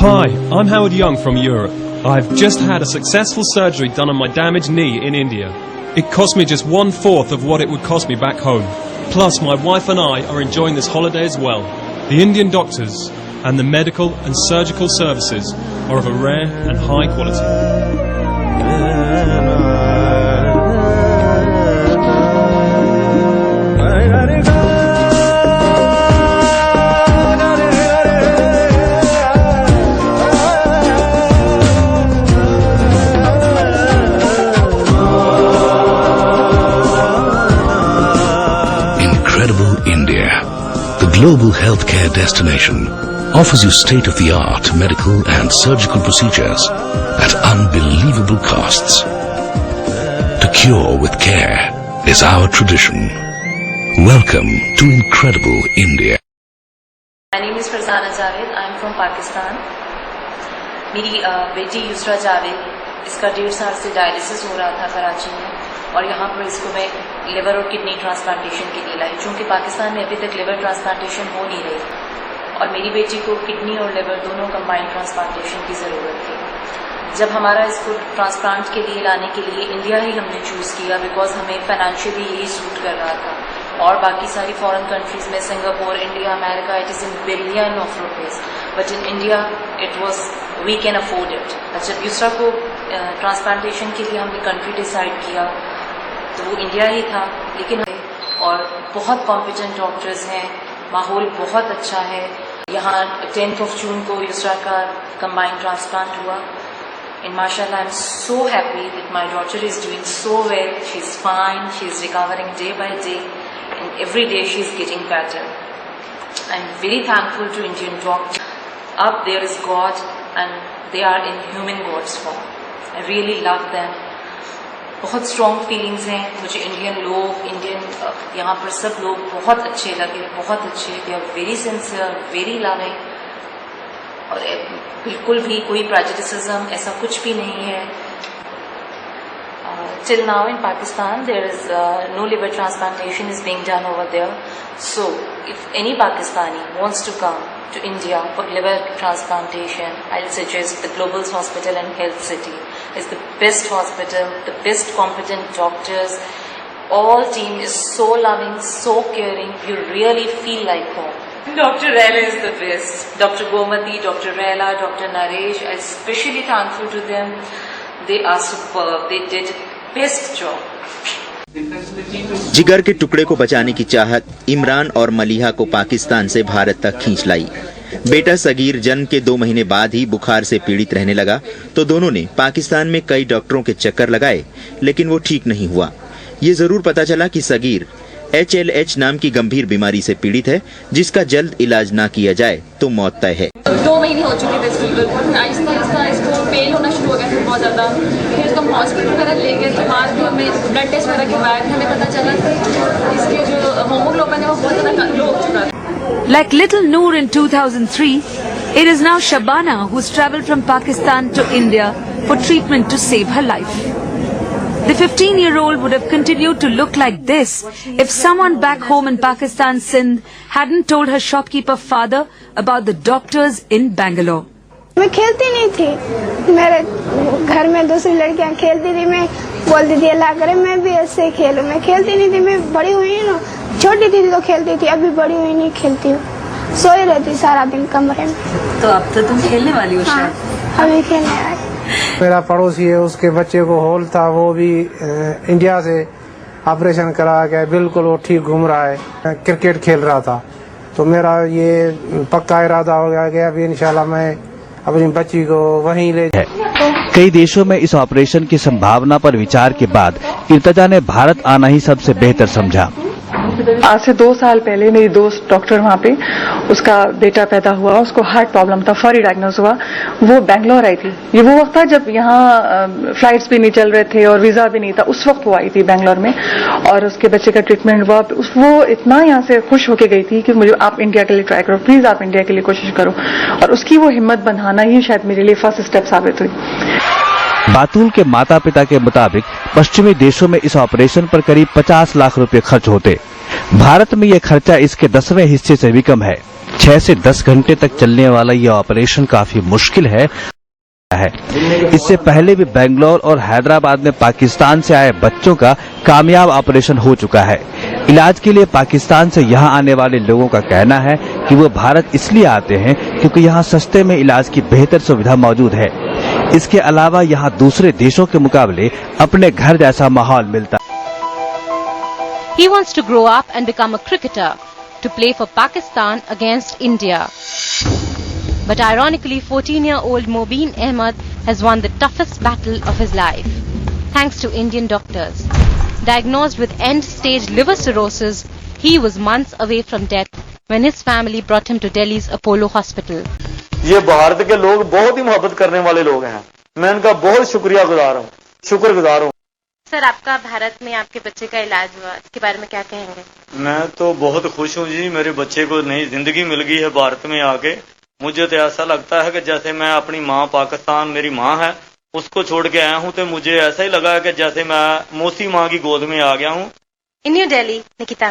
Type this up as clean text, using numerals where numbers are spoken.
Hi, I'm Howard Young from Europe. I've just had a successful surgery done on my damaged knee in India. It cost me just 1/4 of what it would cost me back home. Plus, my wife and I are enjoying this holiday as well. The Indian doctors and the medical and surgical services are of a rare and high quality. Global healthcare destination offers you state-of-the-art medical and surgical procedures at unbelievable costs. To cure with care is our tradition. Welcome to incredible India. My name is Farzana Javed. I am from Pakistan. मेरी बेटी युसरा जावेद, इसका 1.5 साल से dialysis हो रहा था कराची में, और यहाँ पर इसको मैं लिवर और किडनी ट्रांसप्लांटेशन के लिए लाई, चूँकि पाकिस्तान में अभी तक लिवर ट्रांसप्लांटेशन हो नहीं रही और मेरी बेटी को किडनी और लिवर दोनों कंबाइंड ट्रांसप्लांटेशन की ज़रूरत थी। जब हमारा इसको ट्रांसप्लांट के लिए लाने के लिए इंडिया ही हमने चूज़ किया, बिकॉज हमें फाइनेंशियली यही सूट कर रहा था, और बाकी सारी फॉरेन कंट्रीज़ में Singapore, India, America, it is in billion of rupees, but in India it was we can afford it. जब युसरा को ट्रांसप्लांटेशन के लिए हमने कंट्री डिसाइड किया तो वो इंडिया ही था, लेकिन और बहुत कॉम्पिटेंट डॉक्टर्स हैं, माहौल बहुत अच्छा है। यहाँ 10 जून को युसरा का कंबाइंड ट्रांसप्लांट हुआ, and mashallah I'm so happy that my daughter is doing so well. She's fine, she's recovering day by day, and every day she's getting better. I'm very thankful to Indian doctors. Up there is God, and they are in human God's form. I really love them. बहुत strong feelings हैं मुझे। Indian लोग, यहाँ पर सब लोग बहुत अच्छे लगे, बहुत अच्छे। They are very sincere, very loving, और बिल्कुल भी कोई प्रेजुडिसिज्म ऐसा कुछ भी नहीं है। Till now in Pakistan there is no liver transplantation is being done over there, so if any Pakistani wants to come to India for liver transplantation, I'll suggest the Global Hospital and Health City is the best hospital, the best competent doctors. All team is so loving, so caring. You really feel like home. Dr. Rela is the best. Dr. Gomati, Dr. Rela, Dr. Naresh, I'm especially thankful to them. They are superb. They did best job. जिगर के टुकड़े को बचाने की चाहत इमरान और मलिहा को पाकिस्तान से भारत तक खींच लाई। बेटा सगीर जन्म के 2 महीने बाद ही बुखार से पीड़ित रहने लगा तो दोनों ने पाकिस्तान में कई डॉक्टरों के चक्कर लगाए, लेकिन वो ठीक नहीं हुआ। ये जरूर पता चला कि सगीर HLH नाम की गंभीर बीमारी से पीड़ित है, जिसका जल्द इलाज ना किया जाए तो मौत तय है। 2 महीने हो चुके थे इसको पेन होना शुरू हो गया था बहुत ज़्यादा। फिर इसको हम हॉस्पिटल वगैरह ले गए थे, बाद में हमें ब्लड टेस्ट वगैरह करवाया था, हमें पता चला कि इसके जो हीमोग्लोबिन है वो बहुत ज़्यादा लो हो चुका था। Like little Noor in 2003, it is now Shabana who's travelled from Pakistan to India for treatment to save her life. The 15-year-old would have continued to look like this if someone back home in Pakistan, Sindh, hadn't told her shopkeeper father about the doctors in Bangalore. मैं खेलती नहीं थी, मेरे घर में दूसरी लड़कियां खेलती थी, मैं बोलती थी अल्लाह करे मैं भी ऐसे खेलूं। मैं खेलती नहीं थी, मैं बड़ी हुई ना, छोटी थी तो खेलती थी, अभी बड़ी हुई नहीं खेलती हूँ, सोई रहती सारा दिन कमरे में। तो अब तो तुम खेलने वाली हो शायद? हाँ, अभी खेलने वाली। मेरा पड़ोसी है, उसके बच्चे को होल था, वो भी इंडिया से ऑपरेशन कराया गया, बिल्कुल वो ठीक घूम रहा है, क्रिकेट खेल रहा था। तो मेरा ये पक्का इरादा हो गया अभी इंशाल्लाह मैं अपनी बच्ची को वहीं ले जाए। कई देशों में इस ऑपरेशन की संभावना पर विचार के बाद इर्तजा ने भारत आना ही सबसे बेहतर समझा। आज से 2 साल पहले मेरी दोस्त डॉक्टर वहाँ पे, उसका बेटा पैदा हुआ, उसको हार्ट प्रॉब्लम था, फौरी डायग्नोज हुआ, वो बेंगलोर आई थी। ये वो वक्त था जब यहाँ फ्लाइट्स भी नहीं चल रहे थे और वीजा भी नहीं था, उस वक्त वो आई थी बेंगलोर में, और उसके बच्चे का ट्रीटमेंट हुआ। वो इतना यहाँ से खुश होके गई थी कि मुझे आप इंडिया के लिए ट्राई करो, प्लीज आप इंडिया के लिए कोशिश करो, और उसकी वो हिम्मत बनाना ही शायद मेरे लिए फर्स्ट स्टेप साबित हुई। बातूल के माता पिता के मुताबिक पश्चिमी देशों में इस ऑपरेशन पर करीब 50 लाख रुपए खर्च होते। भारत में यह खर्चा इसके 10वें हिस्से से भी कम है। 6 से 10 घंटे तक चलने वाला यह ऑपरेशन काफी मुश्किल है। इससे पहले भी बेंगलोर और हैदराबाद में पाकिस्तान से आए बच्चों का कामयाब ऑपरेशन हो चुका है। इलाज के लिए पाकिस्तान से यहां आने वाले लोगों का कहना है कि वो भारत इसलिए आते हैं क्योंकि यहां सस्ते में इलाज की बेहतर सुविधा मौजूद है। इसके अलावा यहां दूसरे देशों के मुकाबले अपने घर जैसा माहौल मिलता है। He wants to grow up and become a cricketer to play for Pakistan against India. But ironically, 14-year-old Mobeen Ahmed has won the toughest battle of his life, thanks to Indian doctors. Diagnosed with end-stage liver cirrhosis, he was months away from death when his family brought him to Delhi's Apollo Hospital. ये भारत के लोग बहुत ही मोहब्बत करने वाले लोग हैं। मैं इनका बहुत शुक्रगुजार हूँ। सर, आपका भारत में आपके बच्चे का इलाज हुआ, इसके बारे में क्या कहेंगे? मैं तो बहुत खुश हूँ जी, मेरे बच्चे को नई जिंदगी मिल गई है भारत में आके। मुझे तो ऐसा लगता है कि जैसे मैं अपनी माँ पाकिस्तान मेरी माँ है उसको छोड़ के आया हूँ, तो मुझे ऐसा ही लगा है कि जैसे मैं मौसी माँ की गोद में आ गया हूँ। In New Delhi, Nikita